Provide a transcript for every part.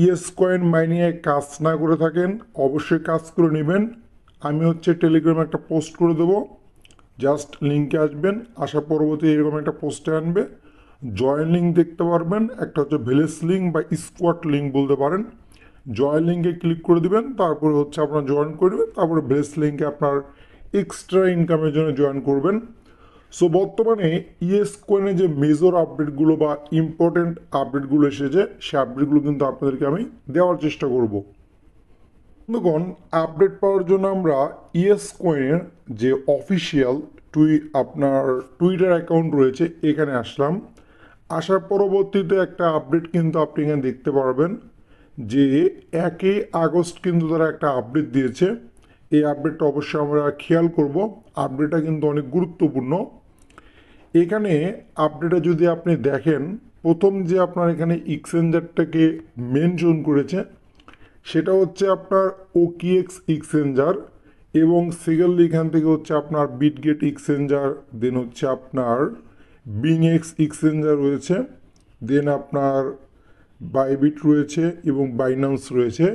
Yes coin মাইনিংয়ে কাজ না করে থাকেন অবশ্যই কাজ করে নেবেন। আমি টেলিগ্রামে একটা পোস্ট করে দেবো, জাস্ট লিঙ্কে আসবেন, আসার পরবর্তী এরকম একটা পোস্টে আনবে, জয়েন লিঙ্ক দেখতে পারবেন, একটা ভেলেস লিঙ্ক বা স্কোয়াড লিঙ্ক বলতে পারেন। জয়েন লিঙ্কে ক্লিক করে দিবেন, তারপরে আপনার জয়েন করবেন, তারপরে ভেলেস লিঙ্কে আপনার এক্সট্রা ইনকামের জন্য জয়েন করবেন। সো বর্তমানে ইয়েস কয়েনে যে মেজর আপডেটগুলো বা ইম্পর্টেন্ট আপডেটগুলো এসেছে, সেই আপডেটগুলো কিন্তু আপনাদেরকে আমি দেওয়ার চেষ্টা করব। বন্ধুগণ, আপডেট পাওয়ার জন্য আমরা ইয়েস কয়েনের যে অফিসিয়াল আপনার টুইটার অ্যাকাউন্ট রয়েছে এখানে আসলাম। আসার পরবর্তীতে একটা আপডেট কিন্তু আপনি এখানে দেখতে পারবেন যে 1 আগস্ট কিন্তু তারা একটা আপডেট দিয়েছে। এই আপডেটটা অবশ্যই আমরা খেয়াল করব, আপডেটটা কিন্তু অনেক গুরুত্বপূর্ণ। এখানে আপডেটে যদি আপনি দেখেন, প্রথম যে আপনার এখানে এক্সচেঞ্জারটাকে মেনশন করেছে সেটা আপনার ওকিএক্স এক্সচেঞ্জার, এবং সেকেন্ডলি এখান থেকে আপনার বিটগেট এক্সচেঞ্জার, দেন আপনার বিংএক্স এক্সচেঞ্জার রয়েছে, দেন আপনার বাইবিট রয়েছে এবং বাইন্যান্স রয়েছে।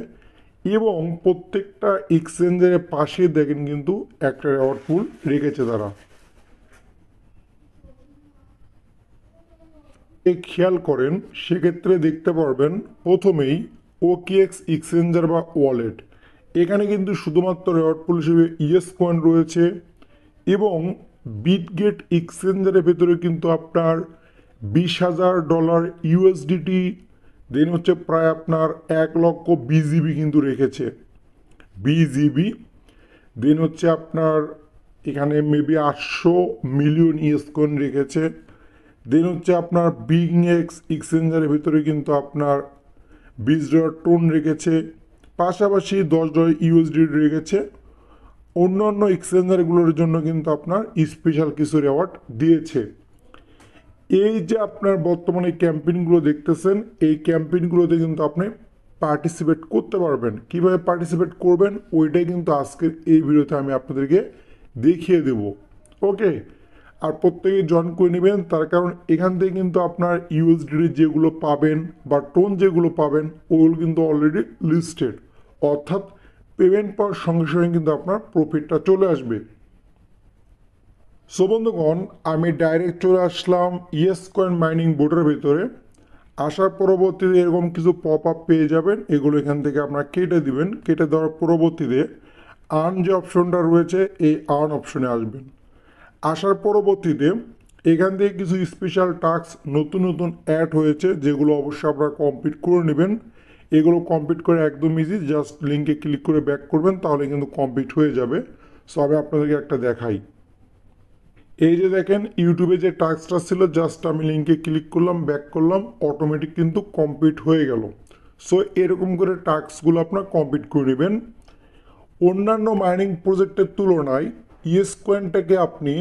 এবং প্রত্যেকটা এক্সচেঞ্জারের পাশে দেখেন কিন্তু একটা রেওয়ার্ড পুল রেখেছে তারা। খেয়াল করেন, সেক্ষেত্রে দেখতে পারবেন প্রথমেই ওকিএক্স এক্সচেঞ্জার বা ওয়ালেট, এখানে কিন্তু শুধুমাত্র রেওয়ার্ড পুল হিসেবে ইয়েস কয়েন রয়েছে, এবং বিটগেট এক্সচেঞ্জারের ভেতরে কিন্তু আপনার $20,000 ইউএসডিটি, দেন প্রায় আপনার 1 লক্ষ বিজিবি কিন্তু রেখেছে, বিজিবি। দেন আপনার এখানে মেবি 800 মিলিয়ন ইয়েস কয়েন রেখেছে। দেন আপনার বিংএক্স এক্সচেঞ্জারের ভিতরে কিন্তু আপনার $20 রেখেছে, পাশাপাশি $10 ইউএসডি রেখেছে। অন্যান্য এক্সচেঞ্জারগুলোর জন্য কিন্তু আপনার স্পেশাল কিছু রেওয়ার্ড দিয়েছে। এই যে আপনার বর্তমানে ক্যাম্পেইনগুলো দেখতেছেন, এই ক্যাম্পেইনগুলোতে কিন্তু আপনি পার্টিসিপেট করতে পারবেন। কিভাবে পার্টিসিপেট করবেন ওইটাই কিন্তু আজকের এই ভিডিওতে আমি আপনাদেরকে দেখিয়ে দেব। ওকে, আর প্রত্যেকে জয়েন করে নেবেন, তার কারণ এখান থেকে কিন্তু আপনার ইউএসডি যেগুলো পাবেন বা টোন যেগুলো পাবেন ওগুলো কিন্তু অলরেডি লিস্টেড, অর্থাৎ পেমেন্ট পাওয়ার সঙ্গে সঙ্গে কিন্তু আপনার প্রফিটটা চলে আসবে। সো বন্ধুগণ, আমি ডাইরেক্ট চলে আসলাম ইয়েস কয়েন মাইনিং বোর্ডের ভিতরে। আসার পরবর্তীতে এরকম কিছু পপ আপ পেয়ে যাবেন, এগুলো এখান থেকে আপনার কেটে দিবেন। কেটে দেওয়ার পরবর্তীতে আর্ন যে অপশনটা রয়েছে এই আর্ন অপশনে আসবেন। আসার পরবর্তীতে এখান থেকে কিছু স্পেশাল টাস্ক নতুন নতুন অ্যাড হয়েছে, যেগুলো অবশ্যই আপনারা কমপ্লিট করে নেবেন। এগুলো কমপ্লিট করে একদম ইজি, জাস্ট লিঙ্কে ক্লিক করে ব্যাক করবেন, তাহলে কিন্তু কমপ্লিট হয়ে যাবে। সো আমি আপনাদেরকে একটা দেখাই। এই যে দেখেন, ইউটিউবে যে টাস্কটা ছিল, জাস্ট আমি লিঙ্কে ক্লিক করলাম, ব্যাক করলাম, অটোমেটিক কিন্তু কমপ্লিট হয়ে গেল। সো এরকম করে টাস্কগুলো আপনার কমপ্লিট করে নেবেন। অন্যান্য মাইনিং প্রজেক্টের তুলনায় ইয়েস কয়েনটাকে আপনি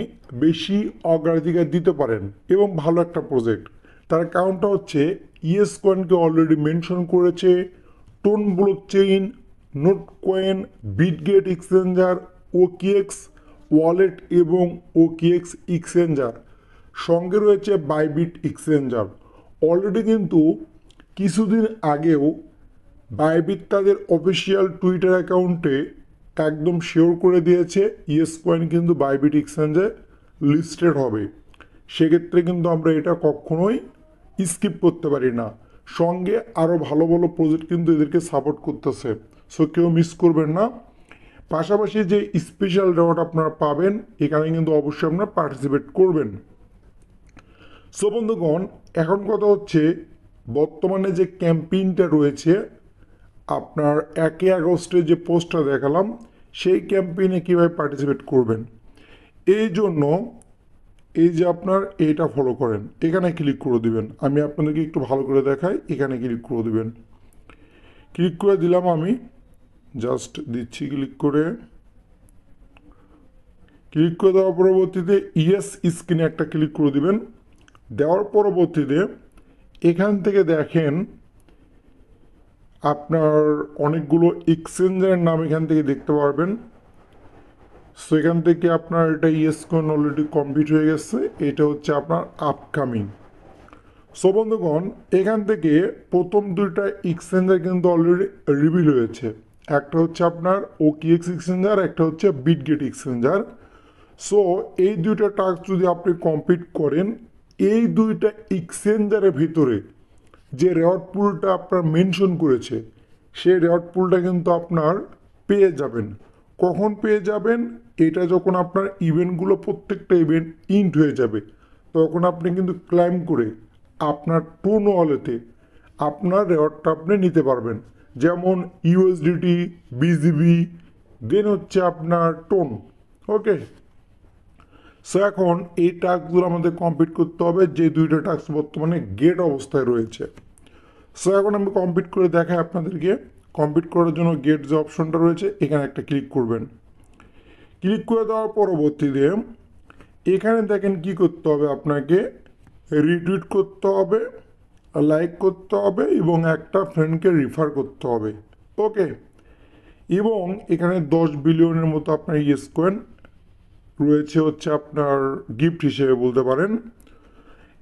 বেশি অগ্রাধিকার দিতে পারেন এবং ভালো একটা প্রজেক্ট। তার কারণটা ইয়েস কয়েনকে অলরেডি মেনশন করেছে TON blockchain, Notcoin, Bitget exchanger, OKX wallet এবং ওকিএক্স এক্সচেঞ্জার, সঙ্গে রয়েছে বাইবিট এক্সচেঞ্জার। অলরেডি কিন্তু কিছুদিন আগেও বাইবিট তাদের অফিসিয়াল টুইটার অ্যাকাউন্টে একদম শিওর করে দিয়েছে ইয়েস কয়েন কিন্তু বাইবিট এক্সচেঞ্জে লিস্টেড হবে। সেক্ষেত্রে কিন্তু আমরা এটা কখনোই স্কিপ করতে পারি না। সঙ্গে আরও ভালো ভালো প্রজেক্ট কিন্তু এদেরকে সাপোর্ট করতেছে, সো কেউ মিস করবেন না। পাশাপাশি যে স্পেশাল রেওয়ার্ড আপনারা পাবেন, এখানে কিন্তু অবশ্যই আপনারা পার্টিসিপেট করবেন। সো বন্ধুগণ, এখন কথা বর্তমানে যে ক্যাম্পেইনটা রয়েছে, আপনার 1 আগস্টের যে পোস্টটা দেখালাম, সেই ক্যাম্পেইনে কীভাবে পার্টিসিপেট করবেন। এই জন্য এই যে আপনার এইটা ফলো করেন, এখানে ক্লিক করে দিবেন। আমি আপনাদেরকে একটু ভালো করে দেখাই, এখানে ক্লিক করে দিবেন। ক্লিক করে দিলাম, আমি জাস্ট দিচ্ছি ক্লিক করে। ক্লিক করে দেওয়ার পরবর্তীতে ইয়েস স্ক্রিনে একটা ক্লিক করে দিবেন। দেওয়ার পরবর্তীতে এখান থেকে দেখেন আপনার অনেকগুলো এক্সচেঞ্জারের নাম এখান থেকে দেখতে পারবেন। সো এখান থেকে আপনার এটা ইয়েস কয়েন অলরেডি কমপ্লিট হয়ে গেছে, এটা আপনার আপকামিং। সো বন্ধুগণ, এখান থেকে প্রথম দুইটা এক্সচেঞ্জার কিন্তু অলরেডি রিভিল হয়েছে। একটা হচ্ছে আপনার ওকিএক্স এক্সচেঞ্জার, একটা হচ্ছে বিটগেট এক্সচেঞ্জার। সো এই দুইটা টাস্ক যদি আপনি কমপ্লিট করেন, এই দুইটা এক্সচেঞ্জারের ভিতরে যে রেওয়ার্ড পুলটা আপনার মেনশন করেছে, সেই রেওয়ার্ড পুলটা কিন্তু আপনার পেয়ে যাবেন। কখন পেয়ে যাবেন? এটা যখন আপনার ইভেন্টগুলো প্রত্যেকটা ইভেন্ট ইন্ট হয়ে যাবে, তখন আপনি কিন্তু ক্লাইম করে আপনার টোন ওয়ালেটে আপনার রেওয়ার্ডটা আপনি নিতে পারবেন। যেমন ইউএসডিটি, বিজিবি, দেন হচ্ছে আপনার টোন। ওকে, সো এখন এই টাস্কগুলো আমাদের কমপ্লিট করতে হবে, যে দুইটা টাস্ক বর্তমানে গেট অবস্থায় রয়েছে। সো এখন আমি কমপ্লিট করে দেখাই আপনাদেরকে। কমপ্লিট করার জন্য গেট যে অপশনটা রয়েছে, এখানে একটা ক্লিক করবেন। ক্লিক করে দেওয়ার পরবর্তীতে এখানে দেখেন কি করতে হবে, আপনাকে রিটুইট করতে হবে, লাইক করতে হবে এবং একটা ফ্রেন্ডকে রিফার করতে হবে। ওকে, এবং এখানে 10 বিলিয়নের মতো আপনার ইয়েস কয়েন রয়েছে হচ্ছে আপনার গিফট হিসেবে বলতে পারেন।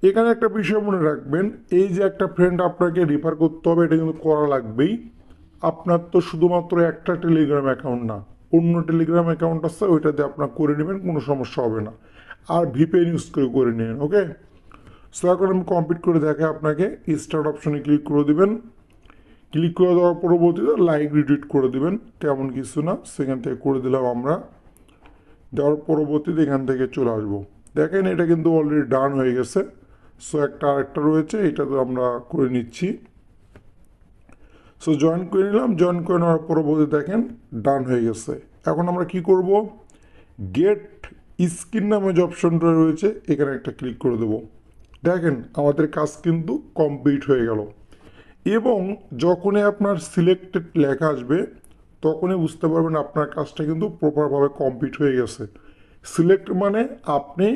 এখানে একটা বিষয় মনে রাখবেন, এই যে একটা ফ্রেন্ড আপনাকে রিফার করতে হবে, এটা কিন্তু করা লাগবেই। আপনার তো শুধুমাত্র একটা টেলিগ্রাম অ্যাকাউন্ট না, অন্য টেলিগ্রাম অ্যাকাউন্ট আছে, ওইটাতে আপনার করে নেবেন, কোনো সমস্যা হবে না। আর ভিপিএন ইউজ করে নেবেন। ওকে, সো এখন আমি কমপ্লিট করে দেখাই আপনাকে। স্টার্ট অপশনে ক্লিক করে দেবেন। ক্লিক করে দেওয়ার পরবর্তীতে লাইক রিটুইট করে দেবেন, তেমন কিছু না, সেখান থেকে করে দিলাম আমরা। দেওয়ার পরবর্তীতে এখান থেকে চলে আসবো। দেখেন এটা কিন্তু অলরেডি ডান হয়ে গেছে। সো আরেকটা রয়েছে, এটা তো আমরা করে নিচ্ছি। সো জয়েন করে নিলাম। জয়েন করে নেওয়ার পরবর্তীতে দেখেন ডান হয়ে গেছে। এখন আমরা কি করব, গেট স্ক্রিন নামে যে অপশনটা রয়েছে, এখানে একটা ক্লিক করে দেব। দেখেন আমাদের কাজ কিন্তু কমপ্লিট হয়ে গেল। এবং যখনই আপনার সিলেক্টেড লেখা আসবে, তখনই বুঝতে পারবেন আপনার কাজটা কিন্তু প্রপারভাবে কমপ্লিট হয়ে গেছে। সিলেক্ট মানে আপনি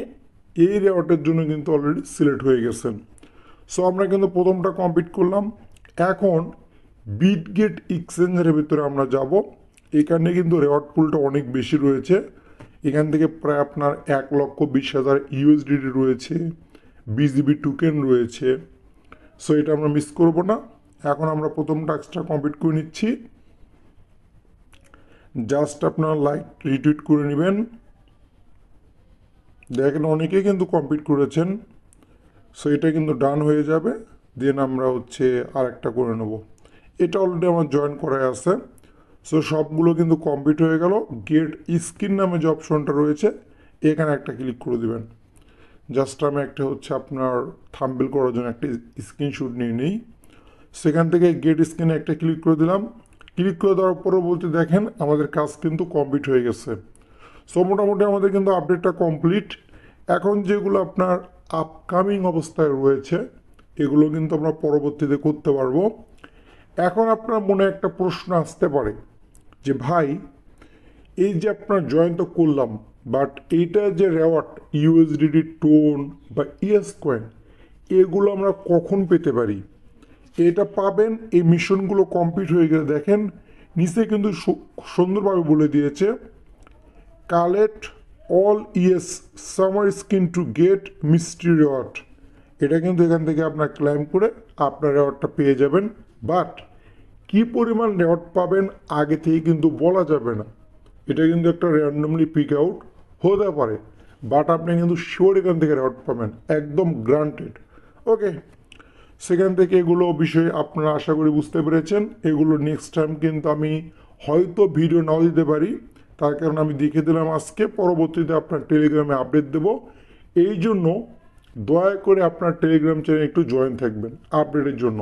এই রেওয়ার্ডের জন্য কিন্তু অলরেডি সিলেক্ট হয়ে গেছেন। সো আমরা কিন্তু প্রথমটা কমপ্লিট করলাম। এখন বিটগেট এক্সচেঞ্জের ভিতরে আমরা যাব। এখানে কিন্তু রেওয়ার্ড পুলটা অনেক বেশি রয়েছে। এখান থেকে প্রায় আপনার 1,20,000 ইউএসডিটি রয়েছে, বিজিবি টোকেন রয়েছে। সো এটা আমরা মিস করব না। এখন আমরা প্রথম টাস্কটা কমপ্লিট করে নিচ্ছি। জাস্ট আপনার লাইক রিটুইট করে নেবেন। দেখেন অনেকেই কিন্তু কমপ্লিট করেছেন। সো এটা কিন্তু ডান হয়ে যাবে। দেন আমরা হচ্ছে আরেকটা করে নেব। এটা অলরেডি আমার জয়েন করাই আছে। সো সবগুলো কিন্তু কমপ্লিট হয়ে গেল। গেট স্ক্রিন নামে যে অপশনটা রয়েছে, এখানে একটা ক্লিক করে দেবেন। জাস্ট আমি একটা হচ্ছে আপনার থাম্বনেল করার জন্য একটা স্ক্রিনশট নিয়ে নিই। সেখান থেকে গেট স্ক্রিনে একটা ক্লিক করে দিলাম। ক্লিক করে দেওয়ার পরবর্তী দেখেন আমাদের কাজ কিন্তু কমপ্লিট হয়ে গেছে। সো মোটামুটি আমাদের কিন্তু আপডেটটা কমপ্লিট। এখন যেগুলো আপনার আপকামিং অবস্থায় রয়েছে, এগুলো কিন্তু আমরা পরবর্তীতে করতে পারবো। এখন আপনার মনে একটা প্রশ্ন আসতে পারে যে ভাই, এই যে আপনার জয়েন তো করলাম, বাট এইটা যে রেওয়ার্ড ইউএসডিটি, টোন বা ইএস কয়েন, এগুলো আমরা কখন পেতে পারি? এটা পাবেন এই মিশনগুলো কমপ্লিট হয়ে গেলে। দেখেন নিচে কিন্তু সুন্দরভাবে বলে দিয়েছে, collect all yes summer skin to get mystery reward. এটা কিন্তু এখান থেকে আপনার ক্লাইম করে আপনার রেওয়ার্ডটা পেয়ে যাবেন। বাট কি পরিমাণ রেওয়ার্ড পাবেন আগে থেকে কিন্তু বলা যাবে না। এটা কিন্তু একটা র্যান্ডমলি পিক আউট হতে পারে, বাট আপনি কিন্তু শিওর এখান থেকে রেওয়ার্ড পাবেন, একদম গ্রান্টেড। ওকে, সেখান থেকে এগুলো বিষয়ে আপনারা আশা করি বুঝতে পেরেছেন। এগুলো নেক্সট টাইম কিন্তু আমি হয়তো ভিডিও নাও দিতে পারি, তার কারণ আমি দেখে দিলাম আজকে, পরবর্তীতে আপনার টেলিগ্রামে আপডেট দেব। এই জন্য দয়া করে আপনার টেলিগ্রাম চ্যানেলে একটু জয়েন থাকবেন আপডেটের জন্য।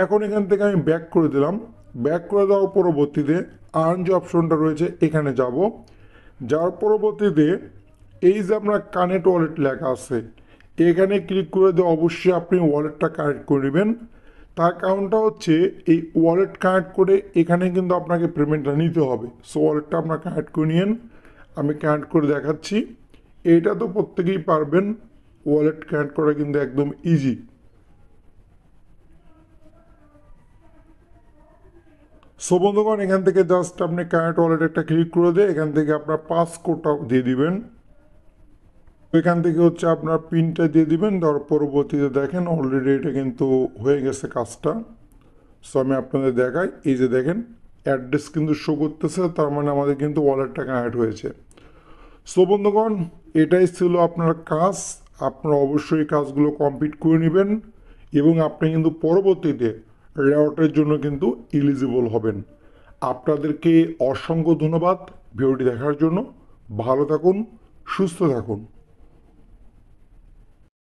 এখন এখান থেকে আমি ব্যাক করে দিলাম। ব্যাক করে দেওয়ার পরবর্তীতে আর্ন যে অপশনটা রয়েছে, এখানে যাব। যার পরবর্তীতে এই যে আপনার কানেক্ট ওয়ালেট লেখা আছে, এখানে ক্লিক করে দিয়ে অবশ্যই আপনি ওয়ালেটটা কানেক্ট করে নেবেন। তার কারণটা হচ্ছে এই ওয়ালেট কানেক্ট করে এখানে কিন্তু আপনাকে পেমেন্টটা নিতে হবে। সো ওয়ালেটটা আপনার কানেক্ট করে নিন। আমি কানেক্ট করে দেখাচ্ছি। এটা তো প্রত্যেকেই পারবেন, ওয়ালেট কানেক্ট করা কিন্তু একদম ইজি। সো বন্ধুগণ, এখান থেকে জাস্ট আপনি কানেক্ট ওয়ালেট একটা ক্লিক করে দিয়ে এখান থেকে আপনার পাসকোডটা দিয়ে দিবেন। এখান থেকে হচ্ছে আপনার পিনটা দিয়ে দিবেন, দেওয়ার পরবর্তীতে দেখেন অলরেডি এটা কিন্তু হয়ে গেছে কাজটা। সো আমি আপনাদের দেখাই, এই যে দেখেন অ্যাড্রেস কিন্তু শো করতেছে, তার মানে আমাদের কিন্তু ওয়ালেটটা কানেক্ট হয়েছে। সো বন্ধুগণ, এটাই ছিল আপনার কাজ। আপনারা অবশ্যই কাজগুলো কমপ্লিট করে নেবেন এবং আপনি কিন্তু পরবর্তীতে রেওয়ার্ডের জন্য কিন্তু এলিজিবল হবেন। আপনাদেরকে অসংখ্য ধন্যবাদ ভিডিওটি দেখার জন্য। ভালো থাকুন, সুস্থ থাকুন।